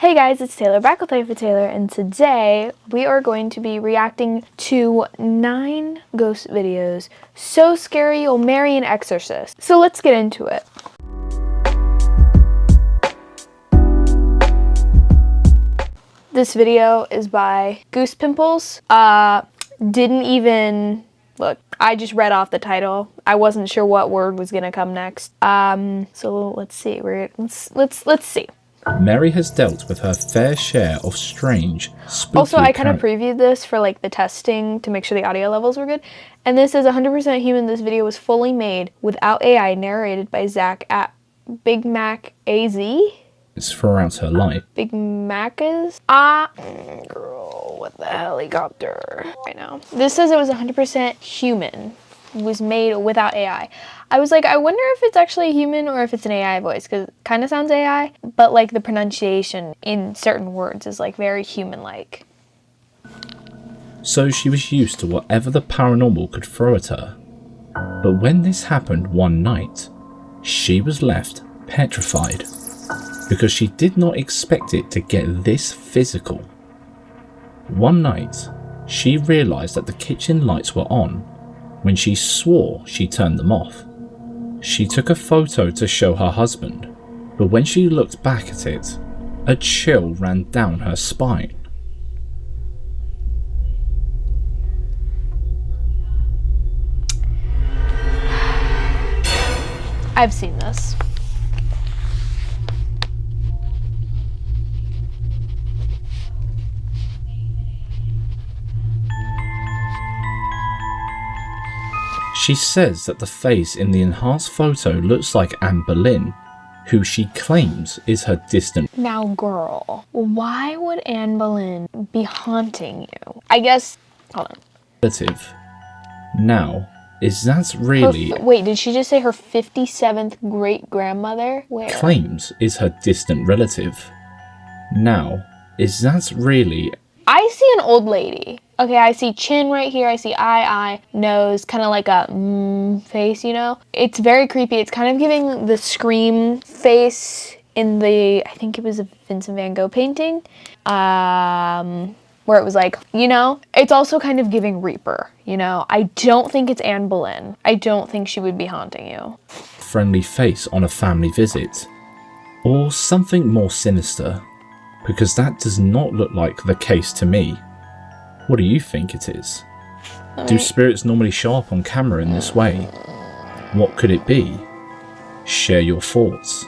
Hey guys, it's Taylor back with Life with Taylor, and today we are going to be reacting to 9 ghost videos so scary you'll marry an exorcist. So let's get into it. This video is by Goose Pimples. Didn't even look. I just read off the title. I wasn't sure what word was gonna come next. So let's see. Let's see. Mary has dealt with her fair share of strange, spooky... Also, I kind of previewed this for like the testing to make sure the audio levels were good. And this is 100% human. This video was fully made without AI, narrated by Zach at Big Mac AZ. It's throughout her life. Big Mac is? Girl, what the helicopter? I know. This says it was 100% human. It was made without AI. I was like, I wonder if it's actually a human or if it's an AI voice, because it kind of sounds AI, but like the pronunciation in certain words is like very human-like. So she was used to whatever the paranormal could throw at her. But when this happened one night, she was left petrified, because she did not expect it to get this physical. One night, she realized that the kitchen lights were on when she swore she turned them off. She took a photo to show her husband, but when she looked back at it, a chill ran down her spine. I've seen this. She says that the face in the enhanced photo looks like Anne Boleyn, who she claims is her distant... Now girl, why would Anne Boleyn be haunting you? I guess, hold on. ...relative. Now, is that really... Wait, did she just say her 57th great-grandmother? Where? ...claims is her distant relative. Now, is that really... I see an old lady. Okay, I see chin right here. I see eye, nose, kind of like a face, you know? It's very creepy. It's kind of giving the Scream face in the, I think it was a Vincent van Gogh painting, where it was like, you know? It's also kind of giving Reaper, you know? I don't think it's Anne Boleyn. I don't think she would be haunting you. ...friendly face on a family visit. Or something more sinister. Because that does not look like the case to me. What do you think it is? Do spirits normally show up on camera in this way? What could it be? Share your thoughts.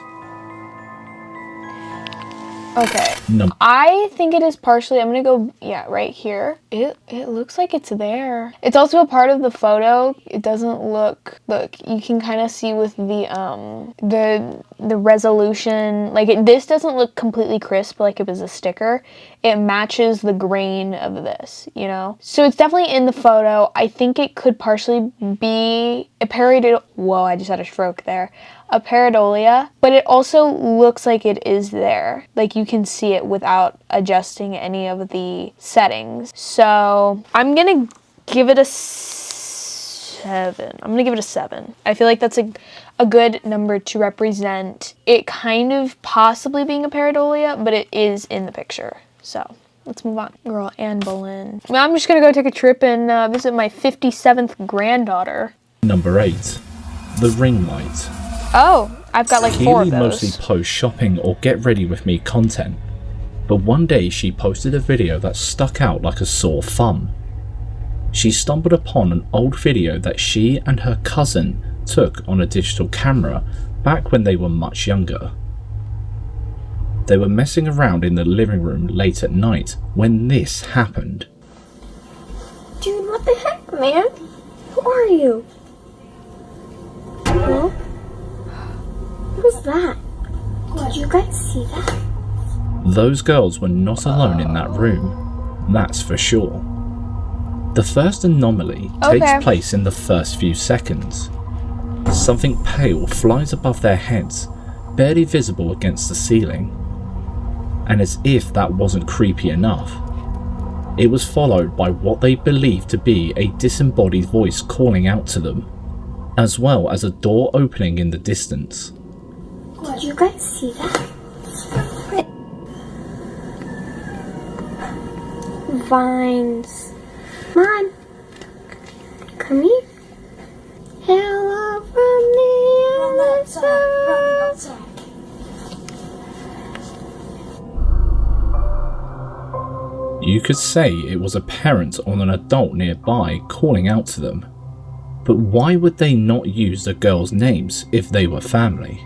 Okay. I think it is partially, I'm gonna go, yeah, right here. It looks like it's there. It's also a part of the photo. It doesn't look, you can kind of see with the resolution, like this doesn't look completely crisp like it was a sticker. It matches the grain of this, you know? So it's definitely in the photo. I think it could partially be a pareidolia. Whoa, I just had a stroke there. A pareidolia, but it also looks like it is there. Like you can see it without adjusting any of the settings. So I'm gonna give it a 7. I'm gonna give it a 7. I feel like that's a good number to represent it kind of possibly being a pareidolia, but it is in the picture. So let's move on. Girl, Anne Boleyn. Well, I'm just gonna go take a trip and visit my 57th granddaughter. Number 8. The ring light. Oh, I've got like 4 of those. Mostly posts shopping or get ready with me content, but one day she posted a video that stuck out like a sore thumb. She stumbled upon an old video that she and her cousin took on a digital camera back when they were much younger. They were messing around in the living room late at night when this happened. Dude, what the heck, man? Who are you? Hello? What was that? Did you guys see that? Those girls were not alone in that room, that's for sure. The first anomaly takes place in the first few seconds. Something pale flies above their heads, barely visible against the ceiling. And as if that wasn't creepy enough, it was followed by what they believed to be a disembodied voice calling out to them, as well as a door opening in the distance. Did you guys see that? vines. Come on. Come here. Hello from the other side. You could say it was a parent or an adult nearby calling out to them. But why would they not use the girls' names if they were family?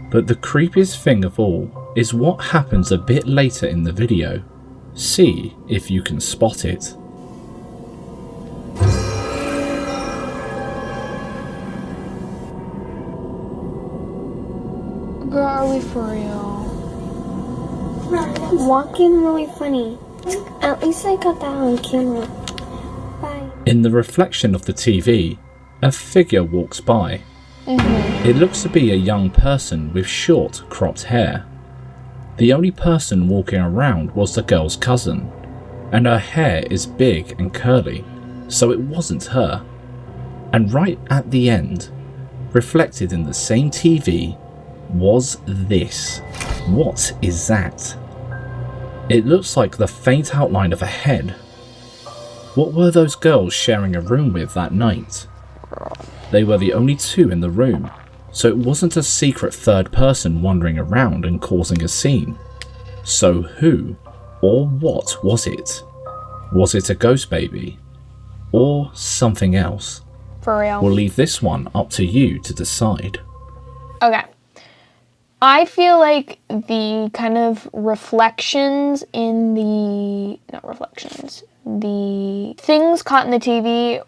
But the creepiest thing of all is what happens a bit later in the video. See if you can spot it. Girl, are we for real? Walking really funny. At least I got that on camera. Bye. In the reflection of the TV, a figure walks by. It looks to be a young person with short, cropped hair. The only person walking around was the girl's cousin, and her hair is big and curly, so it wasn't her. And right at the end, reflected in the same TV, was this. What is that? It looks like the faint outline of a head. What were those girls sharing a room with that night? They were the only two in the room, so it wasn't a secret third person wandering around and causing a scene. So who or what was it? Was it a ghost baby? Or something else? For real. We'll leave this one up to you to decide. Okay. I feel like the kind of reflections in the things caught in the TV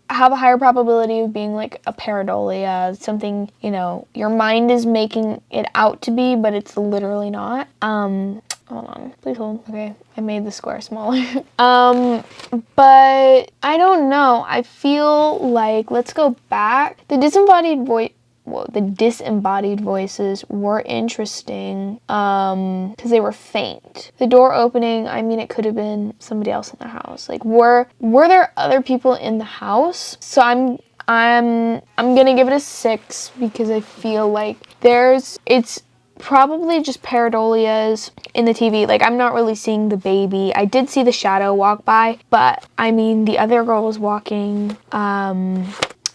have a higher probability of being like a pareidolia, something, you know, your mind is making it out to be, but it's literally not. Hold on, please hold. Okay, I made the square smaller. But I don't know. I feel like, let's go back. The disembodied voices were interesting because they were faint. The door opening, I mean, it could have been somebody else in the house. Like, were there other people in the house? So I'm gonna give it a 6 because I feel like it's probably just pareidolias in the TV. Like, I'm not really seeing the baby. I did see the shadow walk by, but I mean, the other girl was walking.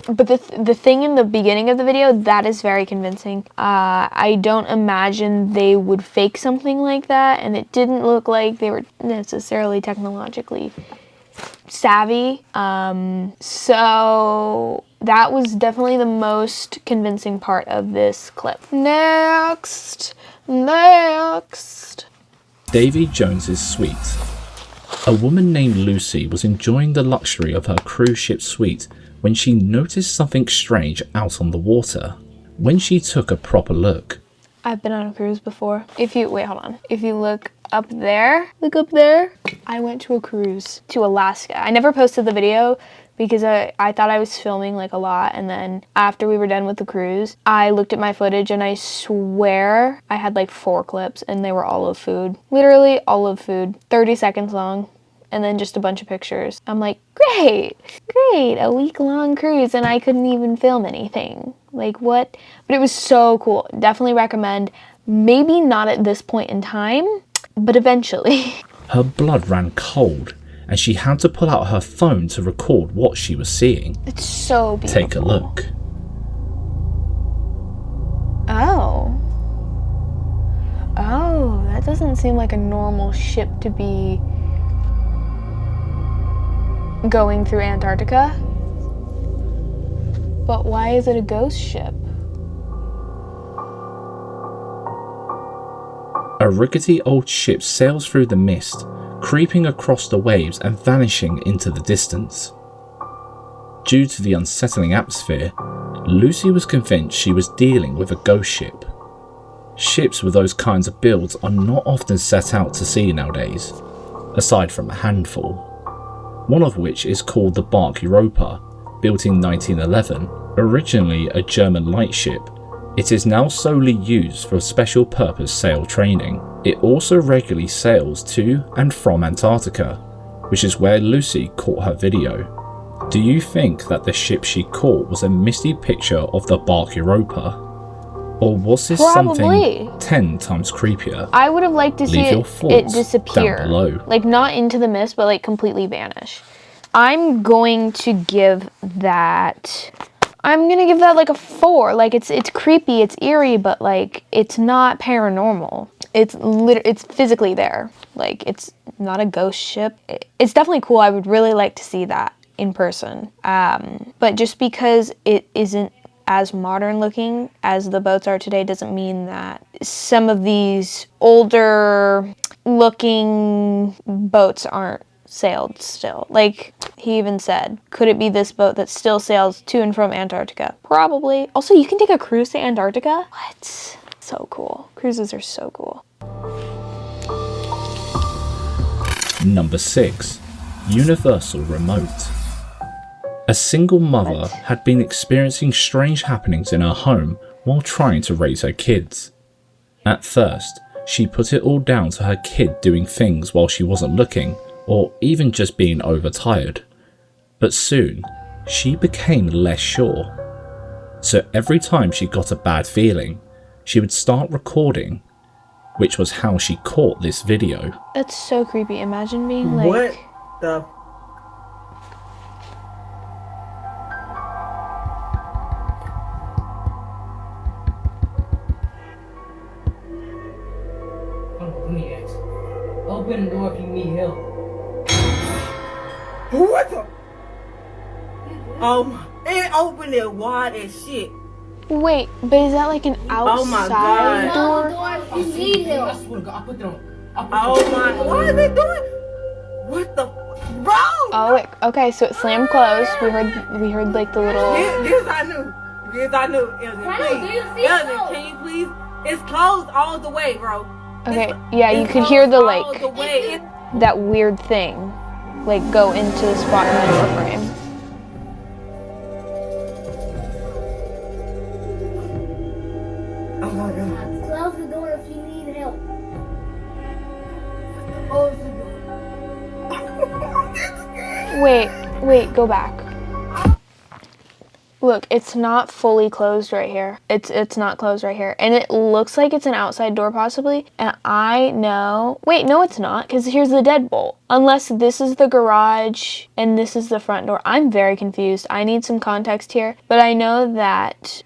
But the thing in the beginning of the video, that is very convincing. I don't imagine they would fake something like that, and it didn't look like they were necessarily technologically savvy. So that was definitely the most convincing part of this clip. Next. Davy Jones's suite. A woman named Lucy was enjoying the luxury of her cruise ship suite when she noticed something strange out on the water. When she took a proper look, I've been on a cruise before. If you look up there, I went to a cruise to Alaska. I never posted the video because I thought I was filming like a lot, and then after we were done with the cruise, I looked at my footage and I swear I had like 4 clips and they were all of food. Literally all of food, 30 seconds long. And then just a bunch of pictures. I'm like, great, a week-long cruise, and I couldn't even film anything. Like, what? But it was so cool. Definitely recommend. Maybe not at this point in time, but eventually. her blood ran cold, and she had to pull out her phone to record what she was seeing. It's so beautiful. Take a look. Oh, that doesn't seem like a normal ship to be going through Antarctica. But why is it a ghost ship? A rickety old ship sails through the mist, creeping across the waves and vanishing into the distance. Due to the unsettling atmosphere, Lucy was convinced she was dealing with a ghost ship. Ships with those kinds of builds are not often set out to sea nowadays, aside from a handful. One of which is called the Bark Europa, built in 1911, originally a German lightship. It is now solely used for special purpose sail training. It also regularly sails to and from Antarctica, which is where Lucy caught her video. Do you think that the ship she caught was a misty picture of the Bark Europa? Or was this Probably. something 10 times creepier? I would have liked to see Leave your it thoughts disappear. down below. Like, not into the mist, but like completely vanish. I'm going to give that like a 4. Like, it's creepy, it's eerie, but like it's not paranormal. It's physically there. Like, it's not a ghost ship. It's definitely cool. I would really like to see that in person. But just because it isn't as modern looking as the boats are today doesn't mean that some of these older looking boats aren't sailed still. Like, he even said, could it be this boat that still sails to and from Antarctica? Probably. Also, you can take a cruise to Antarctica? What? So cool. Cruises are so cool. Number 6. Universal Remote. A single mother had been experiencing strange happenings in her home while trying to raise her kids. At first, she put it all down to her kid doing things while she wasn't looking, or even just being overtired. But soon, she became less sure. So every time she got a bad feeling, she would start recording, which was how she caught this video. That's so creepy. Imagine being like... What the... Open the door if you need help. What the? It opened it wide as shit. Wait, but is that like an outside Oh my God. door? If you need help. I swear to God, I'll put it on. Oh my, what are they doing? What the, bro? Oh, okay, so it slammed closed. We heard like the little... This I knew. Elgin, can you please? It's closed all the way, bro. Okay, yeah, you could hear the all like, the way. that weird thing, like go into the spot in the door frame. Oh my God. Close the door if you need help. Wait, go back. Look, it's not fully closed right here. It's not closed right here. And it looks like it's an outside door possibly. And I know... Wait, no it's not, because here's the deadbolt. Unless this is the garage and this is the front door. I'm very confused. I need some context here. But I know that,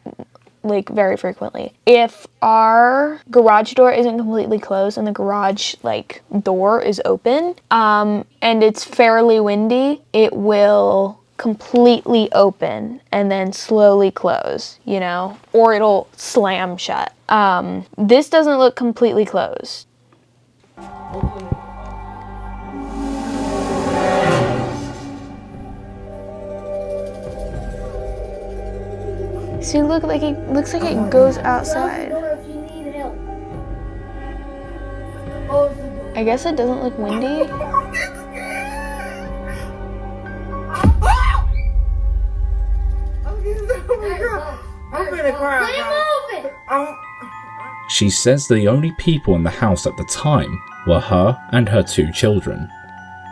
like, very frequently, if our garage door isn't completely closed and the garage, like, door is open, and it's fairly windy, it will completely open and then slowly close, you know, or it'll slam shut. This doesn't look completely closed. See, look, like it looks like it goes outside. I guess it doesn't look windy. I'm gonna cry, bro. She says the only people in the house at the time were her and her 2 children.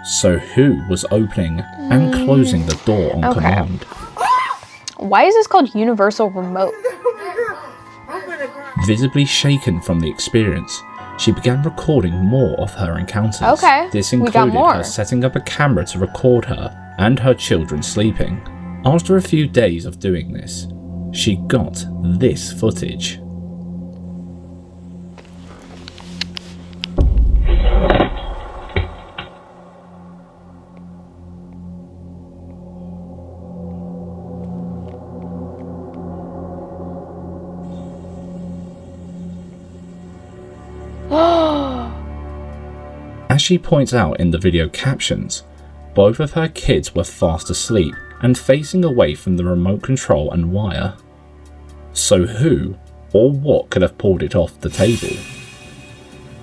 So who was opening and closing the door on command? Why is this called Universal Remote? Visibly shaken from the experience, she began recording more of her encounters. Okay, This we got included more. her setting up a camera to record her and her children sleeping. After a few days of doing this, she got this footage. As she points out in the video captions, both of her kids were fast asleep and facing away from the remote control and wire. So who or what could have pulled it off the table?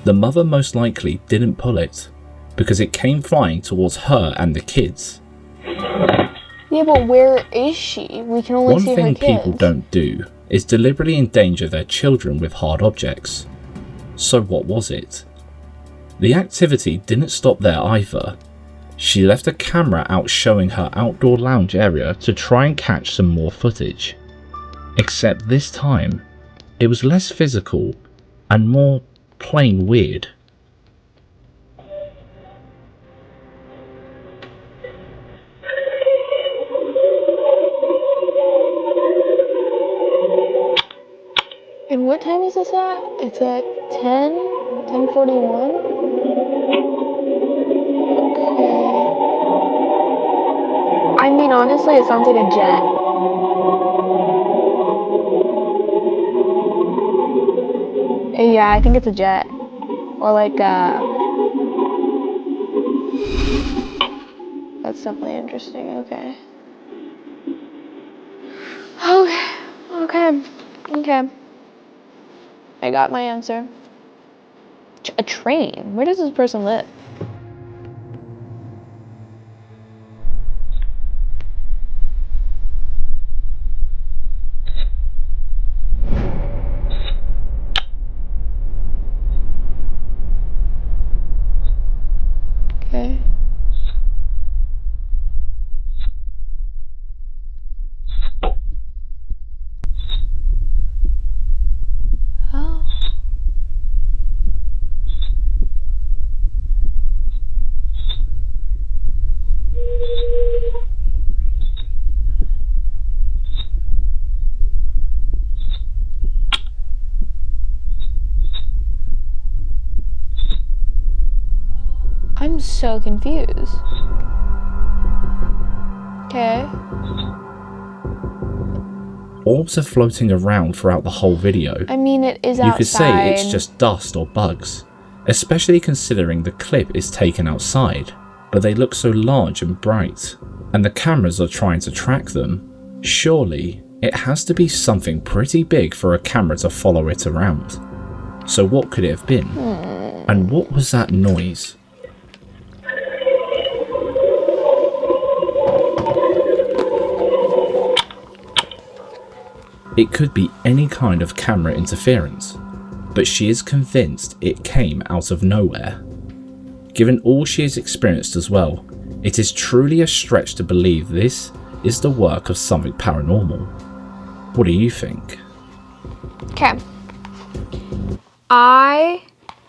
The mother most likely didn't pull it, because it came flying towards her and the kids. Yeah, but where is she? We can only One see her thing kids. people don't do is deliberately endanger their children with hard objects. So what was it? The activity didn't stop there either. She left a camera out showing her outdoor lounge area to try and catch some more footage. Except this time, It was less physical and more plain weird. And what time is this at? It's at 10:41. I mean, honestly, it sounds like a jet. Yeah, I think it's a jet. Or like, that's definitely interesting. Okay. Okay. I got my answer. A train? Where does this person live? Okay. Oh. I'm so confused. Okay. Orbs are floating around throughout the whole video. I mean, it is outside. You could say it's just dust or bugs, especially considering the clip is taken outside, but they look so large and bright, and the cameras are trying to track them. Surely, it has to be something pretty big for a camera to follow it around. So what could it have been? And what was that noise? It could be any kind of camera interference, but she is convinced it came out of nowhere. Given all she has experienced as well, it is truly a stretch to believe this is the work of something paranormal. What do you think? Okay.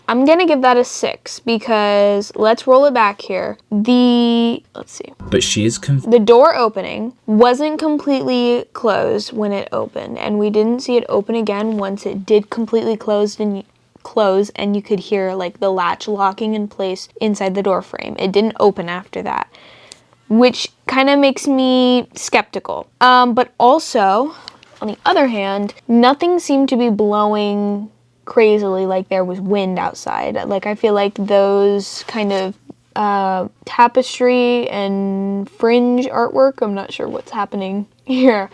I'm gonna give that a 6 because let's roll it back here. Let's see. But she is The door opening wasn't completely closed when it opened, and we didn't see it open again once it did completely close, and you could hear like the latch locking in place inside the door frame. It didn't open after that, which kind of makes me skeptical. But also, on the other hand, nothing seemed to be blowing crazily like there was wind outside. Like, I feel like those kind of tapestry and fringe artwork, I'm not sure what's happening here,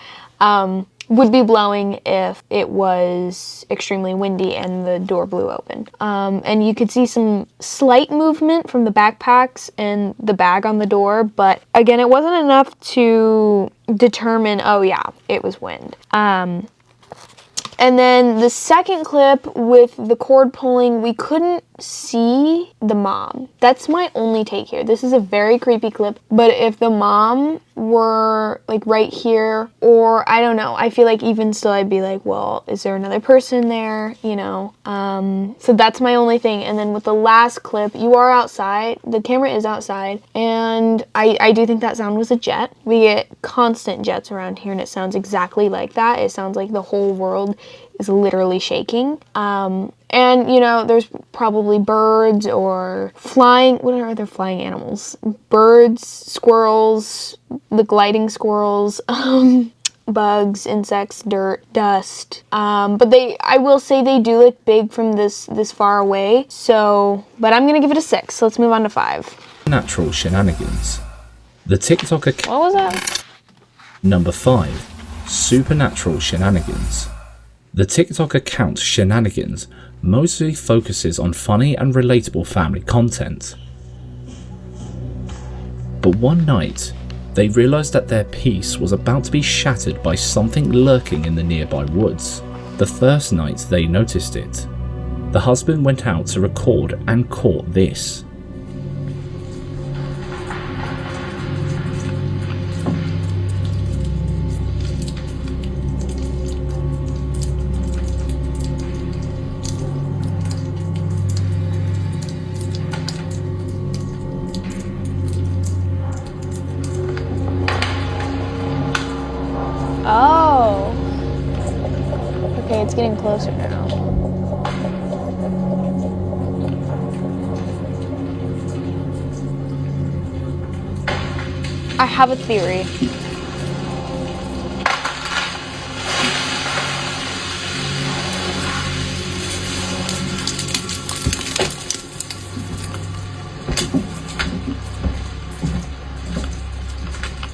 would be blowing if it was extremely windy and the door blew open. And you could see some slight movement from the backpacks and the bag on the door, but again, it wasn't enough to determine, oh yeah, it was wind. And then the second clip with the cord pulling, we couldn't see the mom. That's my only take here. This is a very creepy clip, but if the mom were like right here, or I don't know, I feel like even still I'd be like, well, is there another person there, you know? So that's my only thing. And then with the last clip, you are outside, the camera is outside, and I do think that sound was a jet. We get constant jets around here, and it sounds exactly like that. It sounds like the whole world is literally shaking. And, you know, there's probably birds or flying, what are other flying animals? Birds, squirrels, the gliding squirrels, bugs, insects, dirt, dust. But I will say they do look big from this far away. So, but I'm going to give it a 6. So let's move on to 5. Natural shenanigans. The TikTok account. What was that? Number 5. Supernatural shenanigans. The TikTok account Shenanigans mostly focuses on funny and relatable family content. But one night, they realised that their peace was about to be shattered by something lurking in the nearby woods. The first night they noticed it, the husband went out to record and caught this. It's getting closer now. I have a theory.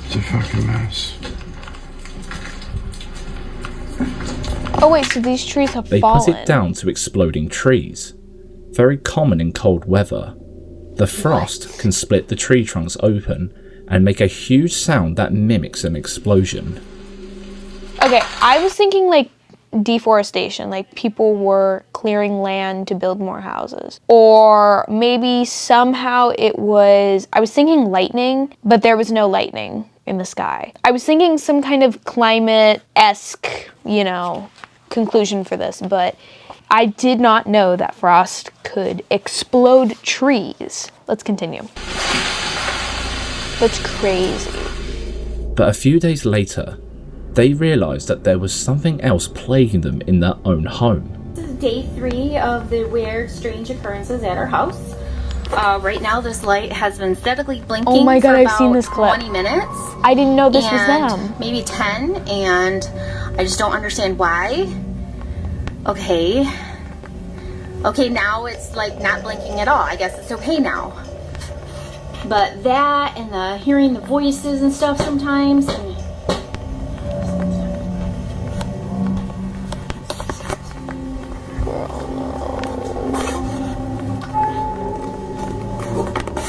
It's a fucking mess. Oh wait, so these trees have They fallen. put it down to exploding trees. Very common in cold weather. The frost can split the tree trunks open and make a huge sound that mimics an explosion. Okay, I was thinking like deforestation, like people were clearing land to build more houses. Or maybe somehow I was thinking lightning, but there was no lightning in the sky. I was thinking some kind of climate-esque, conclusion for this, but I did not know that frost could explode trees. Let's continue. That's crazy. But a few days later, they realised that there was something else plaguing them in their own home. This is day 3 of the weird, strange occurrences at our house. Right now, this light has been steadily blinking Oh my God, for I've about seen this clip. 20 minutes. I didn't know this was and them. Maybe 10, and I just don't understand why. Okay, now it's like not blinking at all. I guess it's okay now. But that and the hearing the voices and stuff sometimes. And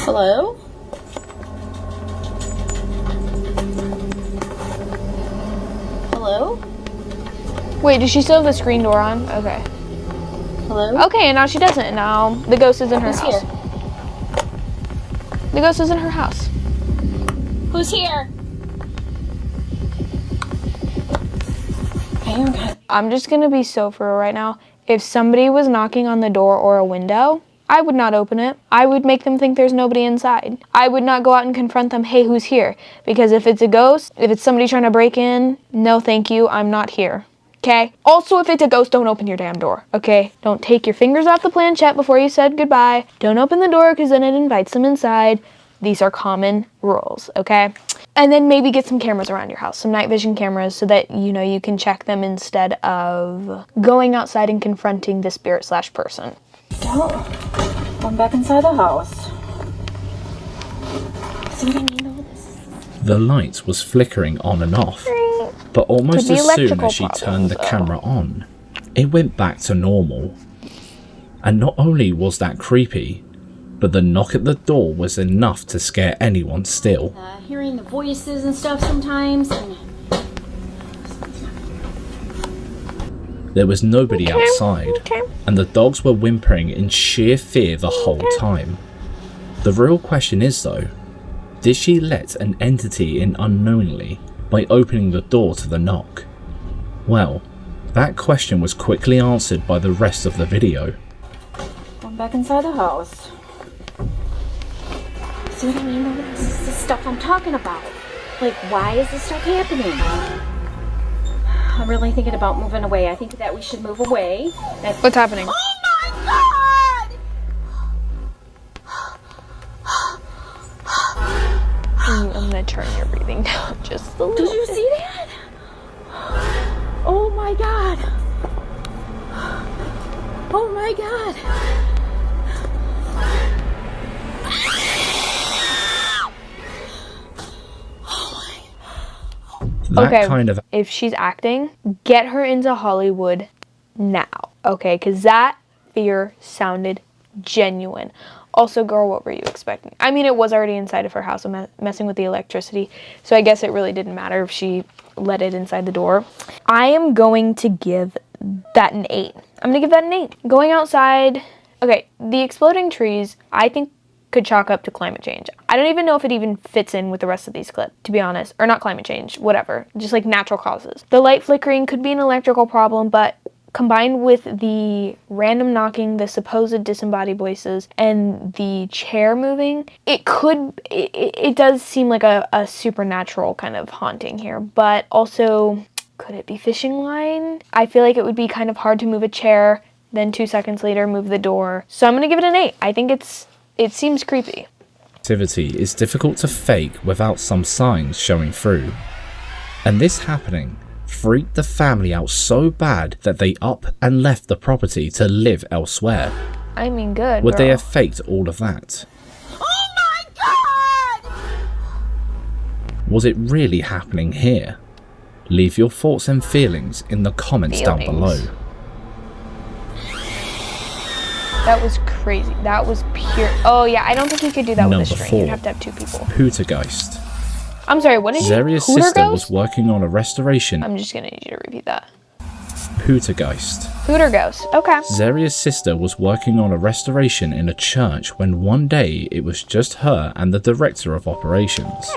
hello? Hello? Wait, does she still have the screen door on? Okay. Hello? Okay, and now she doesn't. And now the ghost is in her Who's house. here? The ghost is in her house. Who's here? I am kind I'm just gonna be so for real right now. If somebody was knocking on the door or a window, I would not open it. I would make them think there's nobody inside. I would not go out and confront them, hey, who's here? Because if it's a ghost, if it's somebody trying to break in, no thank you, I'm not here. Okay? Also, if it's a ghost, don't open your damn door, okay? Don't take your fingers off the planchette before you said goodbye. Don't open the door because then it invites them inside. These are common rules, okay? And then maybe get some cameras around your house, some night vision cameras so that, you can check them instead of going outside and confronting the spirit/person. of. I'm back inside the house. See what I mean? All this. The light was flickering on and off, but almost Could be as soon electrical as she turned the problems, though. camera on, it went back to normal. And not only was that creepy, but the knock at the door was enough to scare anyone still. Hearing the voices and stuff sometimes. And There was nobody outside, and the dogs were whimpering in sheer fear the whole time. The real question is though, did she let an entity in unknowingly by opening the door to the knock? Well, that question was quickly answered by the rest of the video. I'm back inside the house. See what I mean? All this is the stuff I'm talking about. Like, why is this stuff happening? I'm really thinking about moving away. I think that we should move away. What's happening? Oh my God! I'm gonna turn your breathing down just a little Did you bit. see that? Oh my God! Oh my God! That Okay, kind of if she's acting, get her into Hollywood now, okay? Because that fear sounded genuine. Also, girl, what were you expecting? I mean, it was already inside of her house, messing with the electricity, so I guess it really didn't matter if she let it inside the door. I am going to give that an 8. I'm going to give that an 8. Going outside, okay, the exploding trees, I think could chalk up to climate change. I don't even know if it even fits in with the rest of these clips, to be honest. Or not climate change, whatever. Just like natural causes. The light flickering could be an electrical problem, but combined with the random knocking, the supposed disembodied voices, and the chair moving, it does seem like a supernatural kind of haunting here. But also Could it be fishing line? I feel like it would be kind of hard to move a chair, then 2 seconds later move the door. So I'm gonna give it an 8. I think it seems creepy. Activity is difficult to fake without some signs showing through. And this happening freaked the family out so bad that they up and left the property to live elsewhere. I mean, good. Would they girl. have faked all of that? Oh my god! Was it really happening here? Leave your thoughts and feelings in the comments down below. That was crazy. That was pure. Oh yeah, I don't think you could do that with a Number string. 4. You'd have to have 2 people. Poltergeist. I'm sorry, what did you? Zaria's Hooter sister ghost? was working on a restoration. I'm just gonna need you to repeat that. Poltergeist. Hooter ghost. Okay. Zaria's sister was working on a restoration in a church when one day it was just her and the director of operations.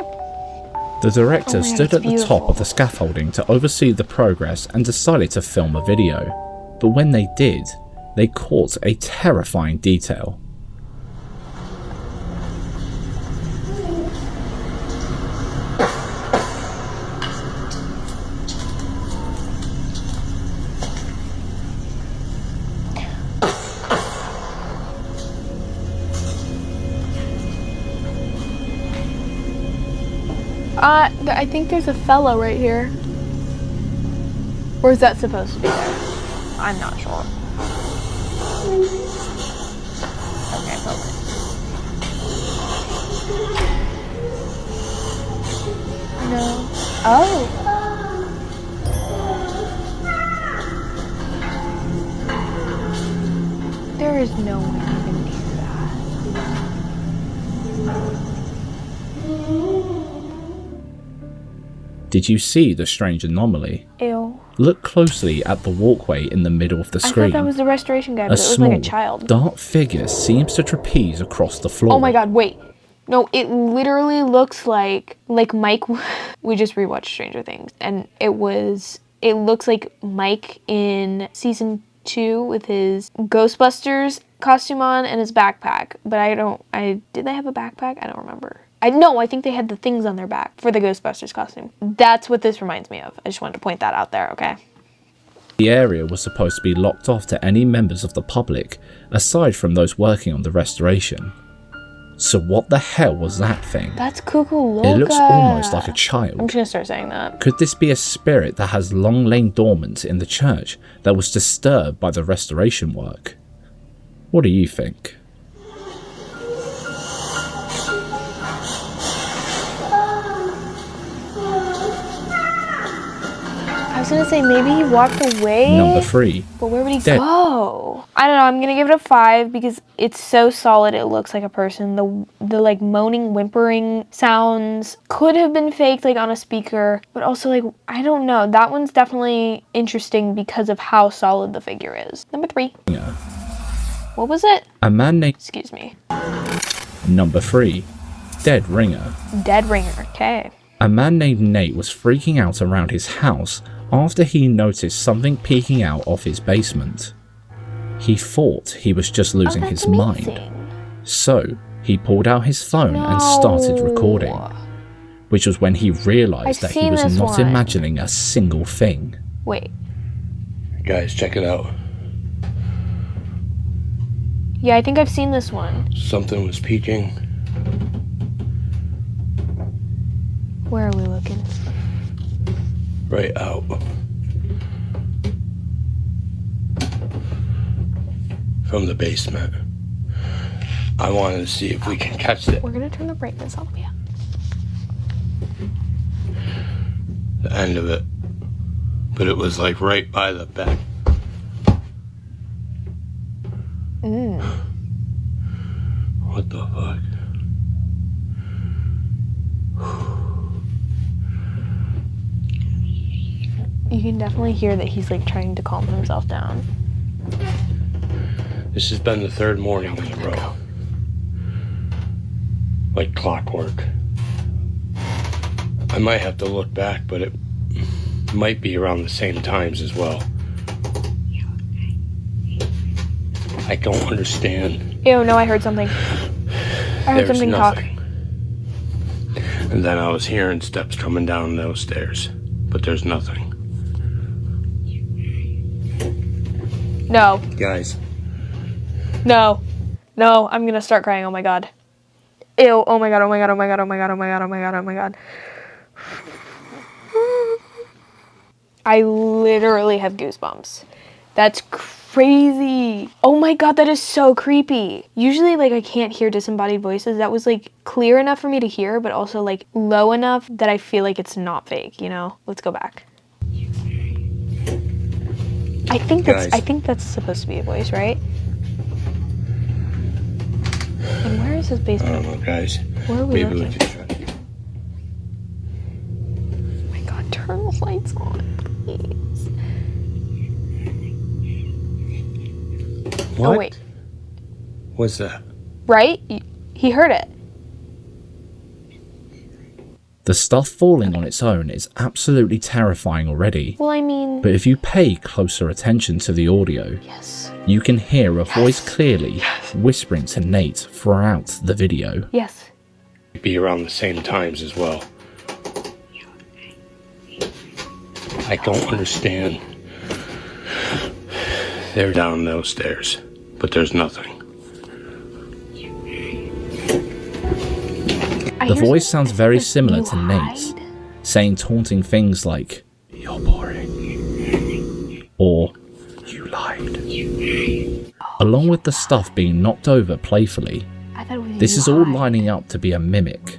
The director stood that's at the top of beautiful. the scaffolding to oversee the progress and decided to film a video. But when they did, they caught a terrifying detail. I think there's a fellow right here. Or is that supposed to be there? I'm not sure. Okay, focus. No. Oh. There is no way you can hear that. Did you see the strange anomaly? Ew. Look closely at the walkway in the middle of the I screen. thought that was the restoration guy, A but it was small, like a child. dark figure seems to trapeze across the floor. Oh my god, wait. No, it literally looks like Mike. We just rewatched Stranger Things, and it looks like Mike in season 2 with his Ghostbusters costume on and his backpack. But did they have a backpack? I don't remember. I think they had the things on their back for the Ghostbusters costume. That's what this reminds me of. I just wanted to point that out there, okay? The area was supposed to be locked off to any members of the public, aside from those working on the restoration. So what the hell was that thing? That's Cuckoo Loca. It looks almost like a I'm child. just gonna start saying that. Could this be a spirit that has long lain dormant in the church that was disturbed by the restoration work? What do you think? I was gonna say maybe he walked away. Number 3. But where would he Dead. go? I don't know. I'm gonna give it a 5 because it's so solid. It looks like a person. The like moaning, whimpering sounds could have been faked like on a speaker, but also like I don't know. That one's definitely interesting because of how solid the figure is. Number 3. Yeah. What was it? A man named Excuse me. Number 3. Dead Ringer. Dead ringer. Okay. A man named Nate was freaking out around his house after he noticed something peeking out of his basement. He thought he was just losing Oh, that's his mind. amazing. So he pulled out his phone and started recording, which was when he realized I've that he seen was this not one. imagining a single thing. Wait. Guys, check it out. Yeah, I think I've seen this one. Something was peeking. Where are we looking? Right out. From the basement. I wanted to see if we can catch it. We're gonna turn the brightness all the way up. The end of it. But it was like right by the back. What the fuck? You can definitely hear that he's like trying to calm himself down. This has been the 3rd morning in a row. Like clockwork. I might have to look back, but it might be around the same times as well. I don't understand. Ew, no, I heard something. I heard There's something talk. nothing. And then I was hearing steps coming down those stairs, but there's nothing. No. Guys. No. No, I'm gonna start crying. Oh my god. Ew. Oh my god. Oh my god. Oh my god. Oh my god. Oh my god. Oh my god. Oh my god. I literally have goosebumps. That's crazy. Oh my god, that is so creepy. Usually, like, I can't hear disembodied voices. That was, like, clear enough for me to hear, but also, like, low enough that I feel like it's not fake, you know? Let's go back. I think that's supposed to be a voice, right? And where is his I basement? don't know, guys. Where are we Maybe we looking? can try. Oh my god, turn the lights on, please. What? Oh, wait. What's that? Right? He heard it. The stuff falling on its own is absolutely terrifying already. Well, I mean... But if you pay closer attention to the audio, Yes. you can hear a voice clearly whispering to Nate throughout the video. Yes. Be around the same times as well. I don't understand. They're down those stairs, but there's nothing. The voice sounds very similar to Nate's, saying taunting things like, "You're boring," or "You lied," along with the stuff being knocked over playfully. This is all lining up to be a mimic.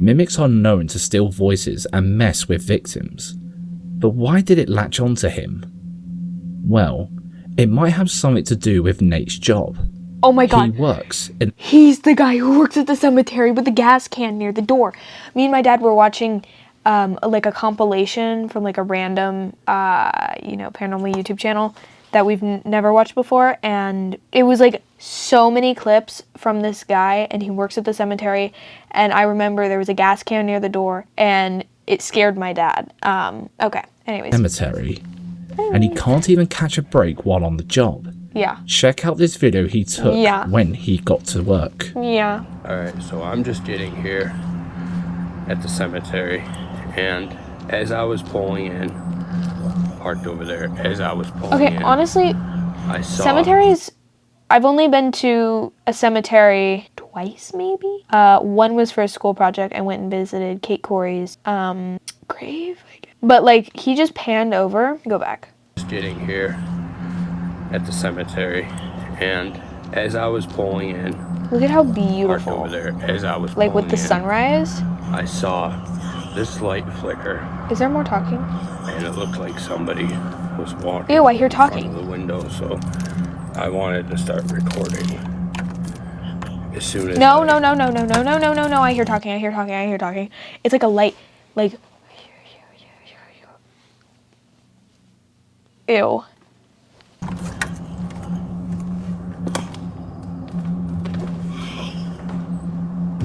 Mimics are known to steal voices and mess with victims. But why did it latch onto him? Well, it might have something to do with Nate's job. Oh my god. He works in... He's the guy who works at the cemetery with the gas can near the door. Me and my dad were watching like a compilation from like a random, paranormal YouTube channel that we've never watched before. And it was like so many clips from this guy, and he works at the cemetery. And I remember there was a gas can near the door, and it scared my dad. Okay, anyways. Cemetery. And he can't even catch a break while on the job. Yeah. Check out this video he took when he got to work. Yeah. Alright, so I'm just getting here at the cemetery, and as I was pulling in, parked over there, as I was pulling in, honestly, I saw cemeteries, I've only been to a cemetery twice, maybe. One was for a school project. I went and visited Kate Corey's grave. But like, he just panned over. Go back. just getting here at the cemetery, and as I was pulling in, Look at how parked beautiful. over there, as I was Like with pulling the in, sunrise. I saw this light flicker, Is there more talking? and it looked like somebody was walking. Ew, I hear in front talking. of the window, so I wanted to start recording. As soon as No. I hear talking. It's like a light, like. Ew.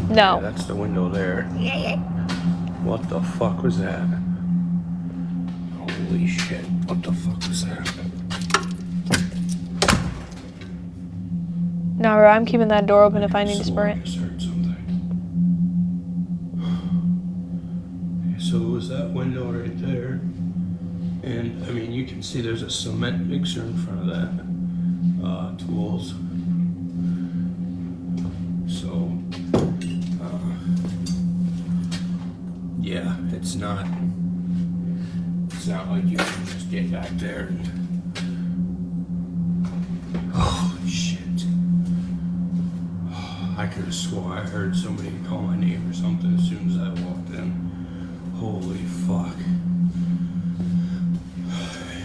No. Yeah, that's the window there. What the fuck was that? Holy shit. What the fuck was that? No, bro, I'm keeping that door open if I need to sprint. I just heard something. Okay, so it was that window right there. And, I mean, you can see there's a cement mixer in front of that. Tools. So, yeah, it's not like you can just get back there and... Holy shit. I could have swore I heard somebody call my name or something as soon as I walked in. Holy fuck.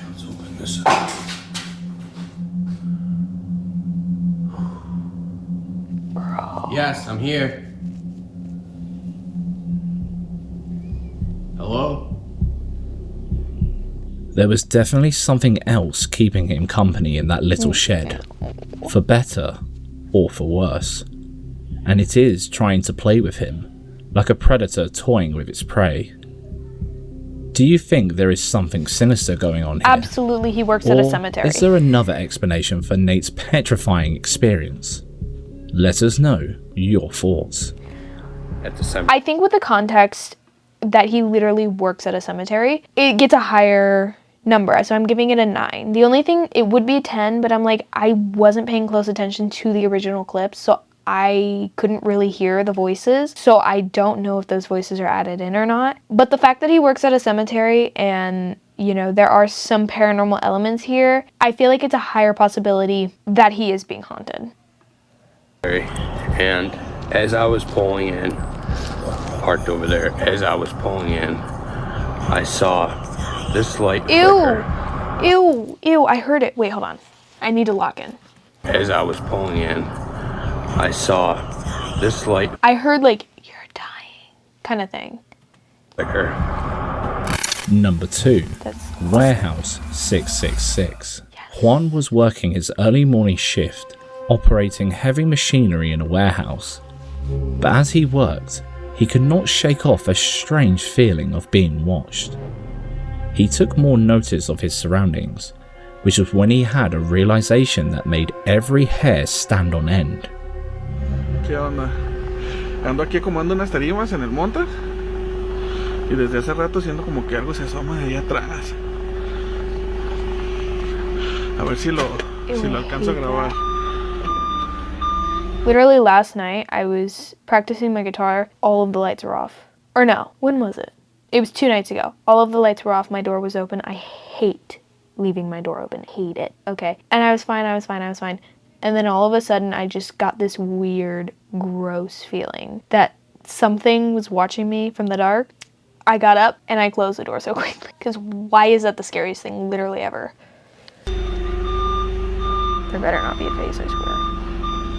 Let's open this up. Bro. Yes, I'm here. Hello? There was definitely something else keeping him company in that little shed, for better or for worse. And it is trying to play with him, like a predator toying with its prey. Do you think there is something sinister going on here? Absolutely, he works at a cemetery. Is there another explanation for Nate's petrifying experience? Let us know your thoughts. At the cemetery. I think with the context that he literally works at a cemetery, it gets a higher number, so I'm giving it a 9. The only thing, it would be a 10, but I'm like, I wasn't paying close attention to the original clips, so I couldn't really hear the voices, so I don't know if those voices are added in or not. But the fact that he works at a cemetery and, you know, there are some paranormal elements here, I feel like it's a higher possibility that he is being haunted. And as I was pulling in, parked over there, as I was pulling in, I saw this light flicker. Ew, I heard it. Wait, hold on. I need to lock in. As I was pulling in, I saw this light I heard like, you're dying, kind of thing. flicker. Number 2. That's Warehouse 666. Juan was working his early morning shift, operating heavy machinery in a warehouse. But as he worked, he could not shake off a strange feeling of being watched. He took more notice of his surroundings, which was when he had a realization that made every hair stand on end. ¿Qué onda? Ando aquí acomodando unas tarimas en el monte y desde hace rato siento como que algo se asoma de ahí atrás. A ver si lo alcanzo a grabar. Literally last night, I was practicing my guitar. All of the lights were off. Or no, when was it? It was 2 nights ago. All of the lights were off. My door was open. I hate leaving my door open. Hate it. Okay. And I was fine. And then all of a sudden, I just got this weird, gross feeling that something was watching me from the dark. I got up and I closed the door so quickly. Because why is that the scariest thing literally ever? There better not be a face, I swear.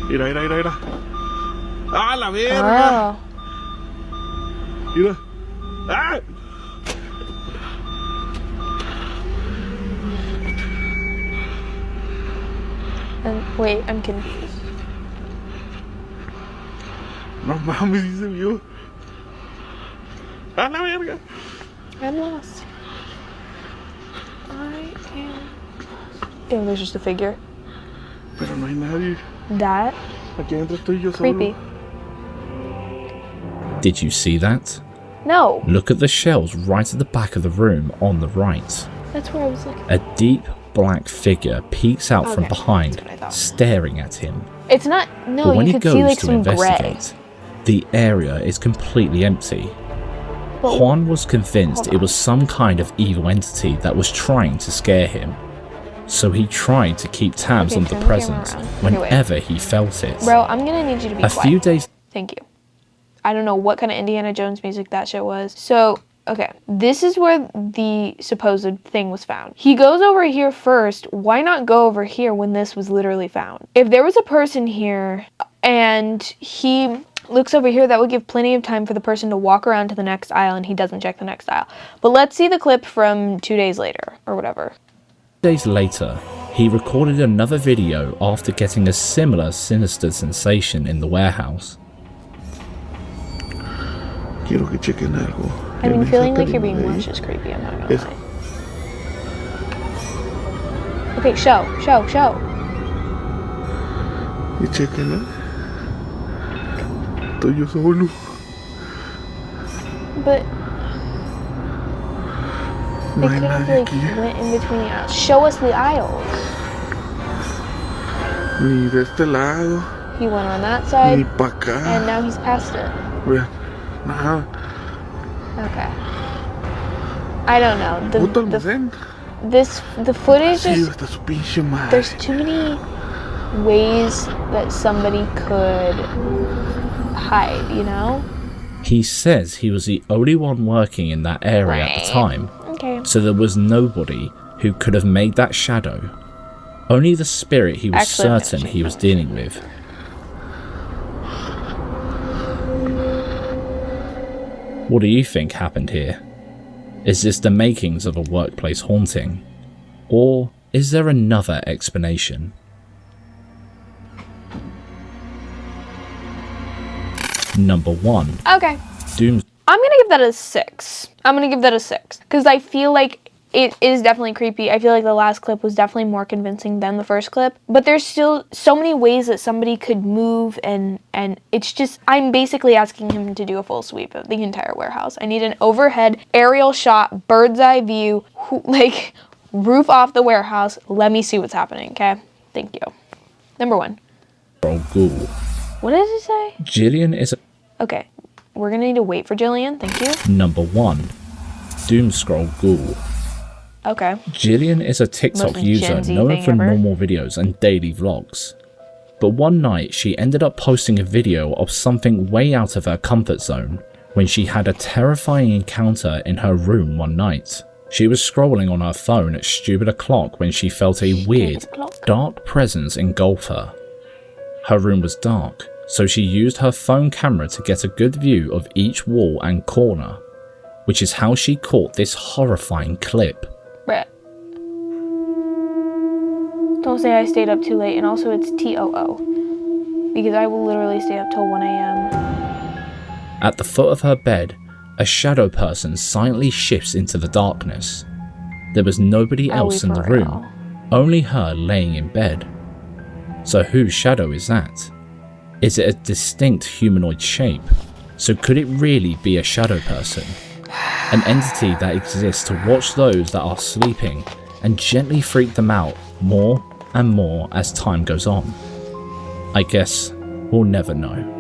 Mira. ¡Ah, la verga! Oh. Mira. ¡Ah! And wait, I'm confused. No mames, sí se vio. ¡Ah, la verga! I'm lost. I am... Damn, there's just a figure. Pero no hay nadie. That? Aquí adentro estoy yo solo. Creepy. Did you see that? No. Look at the shelves right at the back of the room on the right. That's where I was looking. A deep black figure peeks out from Okay, behind, that's what I thought. staring at him. It's not... No, But when you he could see goes like to some gray. investigate, the area is completely empty. But- Juan was convinced Hold it was some kind of evil entity that was trying to scare him. So he tried to keep tabs Okay, on the turn the camera presence around. Okay, wait. whenever he felt it. Bro, I'm gonna need you to be A quiet. few days Thank you. I don't know what kind of Indiana Jones music that shit was. So, okay. This is where the supposed thing was found. He goes over here first. Why not go over here when this was literally found? If there was a person here and he looks over here, that would give plenty of time for the person to walk around to the next aisle and he doesn't check the next aisle. But let's see the clip from 2 days later or whatever. days later, he recorded another video after getting a similar sinister sensation in the warehouse. Quiero que chequen algo. I mean, En esa feeling like you're tarima being de ahí. watched is creepy, I'm not gonna Es- lie. Okay, show. Y chequenla. Estoy yo solo. But No they hay could have nadie like aquí. went in between the aisles. Show us the aisles. Ni de este lado. He went on that Ni side, pa' and acá. now he's past it. Vean. Nada. Okay. I don't know. Puto almacén. The footage Sí, is hasta su pinche madre. there's too many ways that somebody could hide, you know? He says he was the only one working in that area at the time, Okay. so there was nobody who could have made that shadow. Only the spirit he was Actually, I'm gonna certain change he was that. dealing with. What do you think happened here? Is this the makings of a workplace haunting? Or is there another explanation? Number 1. Okay. Doom. I'm gonna give that a 6. Because I feel like it is definitely creepy. I feel like the last clip was definitely more convincing than the first clip. But there's still so many ways that somebody could move, and it's just, I'm basically asking him to do a full sweep of the entire warehouse. I need an overhead aerial shot, bird's eye view. Roof off the warehouse. Let me see what's happening, okay? Thank you. Number 1. Ghoul. What does it say? Jillian is a... Okay. We're gonna need to wait for Jillian. Thank you. Number 1. Doomscroll Ghoul. Okay. Jillian is a TikTok Most user Gen Z known thing for ever. normal videos and daily vlogs. But one night she ended up posting a video of something way out of her comfort zone when she had a terrifying encounter in her room one night. She was scrolling on her phone at stupid o'clock when she felt a weird, dark presence engulf her. Her room was dark, so she used her phone camera to get a good view of each wall and corner, which is how she caught this horrifying clip. Brett. Don't say I stayed up too late, and also it's TOO. Because I will literally stay up till 1 a.m. At the foot of her bed, a shadow person silently shifts into the darkness. There was nobody else in the room, only her laying in bed. So whose shadow is that? Is it a distinct humanoid shape? So could it really be a shadow person? An entity that exists to watch those that are sleeping and gently freak them out more and more as time goes on? I guess we'll never know.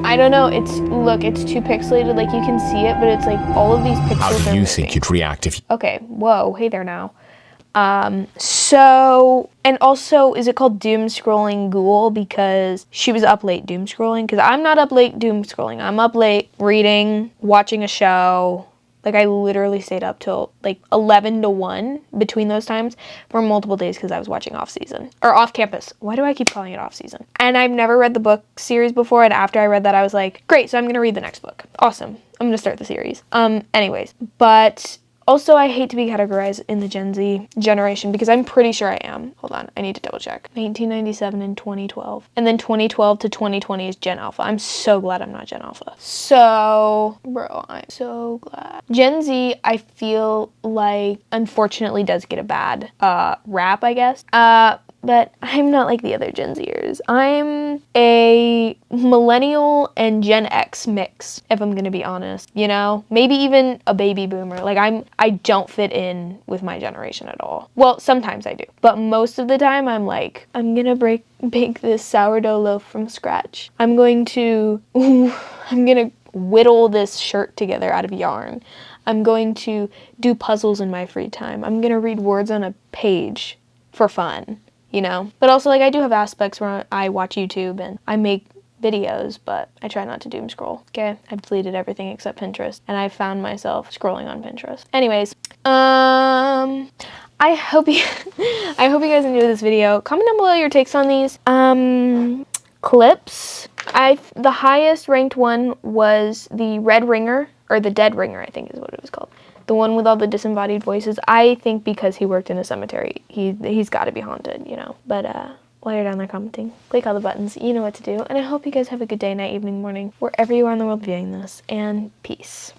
I don't know, it's too pixelated, like you can see it, but it's like all of these pixels How are do you moving. think you'd react if... Okay, whoa, hey there now. So, and also, is it called doom scrolling ghoul because she was up late doom scrolling? Because I'm not up late doom scrolling. I'm up late reading, watching a show. Like, I literally stayed up till like 11 to 1 between those times for multiple days because I was watching Off Season. Or Off Campus. Why do I keep calling it Off Season? And I've never read the book series before, and after I read that, I was like, great, so I'm gonna read the next book. Awesome. I'm gonna start the series. Anyways, but also, I hate to be categorized in the Gen Z generation because I'm pretty sure I am. Hold on, I need to double check. 1997 and 2012. And then 2012 to 2020 is Gen Alpha. I'm so glad I'm not Gen Alpha. So, bro, I'm so glad. Gen Z, I feel like, unfortunately does get a bad rap, I guess. But I'm not like the other Gen Zers. I'm a millennial and Gen X mix, if I'm gonna be honest, you know? Maybe even a baby boomer. Like, I don't fit in with my generation at all. Well, sometimes I do. But most of the time, I'm like, I'm gonna bake this sourdough loaf from scratch. I'm gonna whittle this shirt together out of yarn. I'm going to do puzzles in my free time. I'm gonna read words on a page for fun. You know, but also like I do have aspects where I watch YouTube and I make videos, but I try not to doom scroll. Okay, I've deleted everything except Pinterest, and I found myself scrolling on Pinterest. Anyways, I hope you guys enjoyed this video. Comment down below your takes on these clips. The highest ranked one was the Red Ringer, or the Dead Ringer, I think is what it was called. The one with all the disembodied voices. I think because he worked in a cemetery, he's got to be haunted, you know. But while you're down there commenting, click all the buttons. You know what to do. And I hope you guys have a good day, night, evening, morning, wherever you are in the world viewing this. And peace.